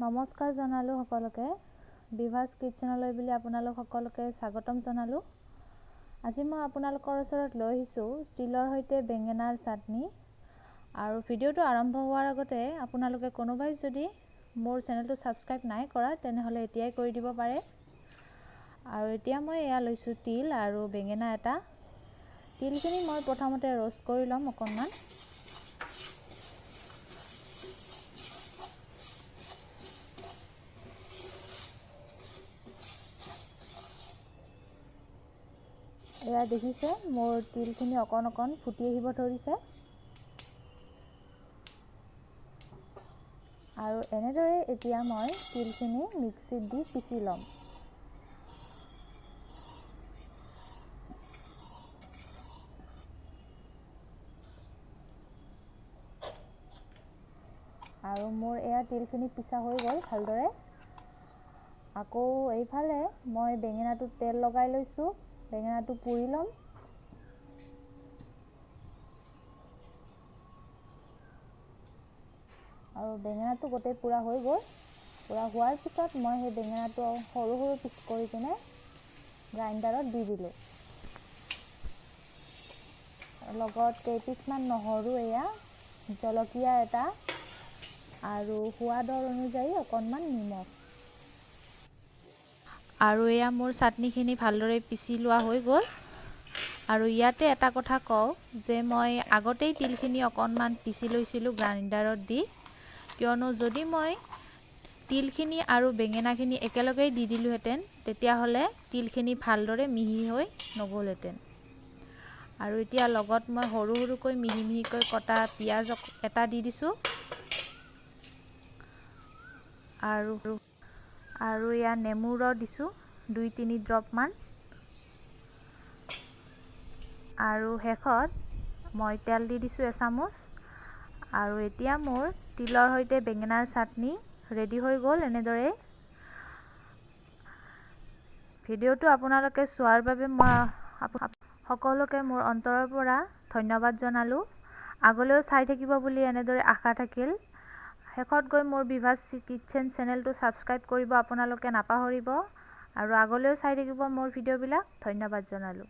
নমস্কাৰ জনালো সকলোকে বিভাস কিচেনলৈ বুলি আপোনালোক সকলোকে স্বাগতম জনালো। আজি মই আপোনালোকৰ ওচৰত লৈ আহিছো তিলৰ সৈতে বেঙেনাৰ চাটনি। আৰু ভিডিওটো আৰম্ভ হোৱাৰ আগতে আপোনালোকে কোনোবাই যদি মোৰ চেনেলটো সাবস্ক্ৰাইব নাই কৰা তেনেহলে এতিয়াই কৰি দিব পাৰে। আৰু এতিয়া মই এয়া লৈছো তিল আৰু বেঙেনা এটা। তিলখিনি মই প্ৰথমতে रोस्ट কৰি লম অকনমান। এয়া দেখিছে মোৰ তিলখিনি অকন অকন ফুটি আহিব ধৰিছে। আৰু এনেদৰে এতিয়া মই তিলখিনি মিক্সিত দি পিচি লম। আৰু মোৰ এয়া তিলখিনি পিছা হৈ গ'ল ভালদৰে। আকৌ এইফালে মই বেঙেনাটো তেল লগাই লৈছো। বেঙেনাটো পুৰি লম। আৰু বেঙেনাটো গোটেই পুৰা হৈ গ'ল। পুৰা হোৱাৰ পিছত মই সেই বেঙেনাটো সৰু সৰু পিচ কৰি কিনে গ্ৰাইণ্ডাৰত দি দিলো। লগত কেইপিচমান নহৰু, এয়া জলকীয়া এটা আৰু সোৱাদৰ অনুযায়ী অকনমান নিমখ। আৰু এয়া মোৰ চাটনিখিনি ভালদৰে পিচি লোৱা হৈ গ'ল। আৰু ইয়াতে এটা কথা কওঁ যে মই আগতেই তিলখিনি অকনমান পিচি লৈছিলো গ্ৰাইণ্ডাৰত দি, কিয়নো যদি মই তিলখিনি আৰু বেঙেনাখিনি একেলগে দি দিলোহেঁতেন তেতিয়াহলে তিলখিনি ভালদৰে মিহি হৈ নগলহেঁতেন। আৰু এতিয়া লগত মই সৰু সৰুকৈ মিহি মিহিকৈ কটা পিয়াজ এটা দি দিছো। আৰু এয়া নেমুৰ ৰস দিছো 2-3 ড্ৰপ মান। আৰু শেষত মই তেল দি দিছো এচামুচ। আৰু এতিয়া মোৰ তিলৰ সৈতে বেঙেনাৰ চাটনি ৰেডি হৈ গ'ল। এনেদৰে ভিডিওটো আপোনালোকে চোৱাৰ বাবে মই সকলোকে মোৰ অন্তৰৰ পৰা ধন্যবাদ জনালো। আগলৈও চাই থাকিব বুলি এনেদৰে আশা থাকিল। শেষত গৈ মোৰ বিভাস কিচেন চেনেলটো সাবস্ক্ৰাইব কৰিব আপোনালোকে নাপাহৰিব। আৰু আগলৈও চাই থাকিব মোৰ ভিডিওবিলাক। ধন্যবাদ জনালো।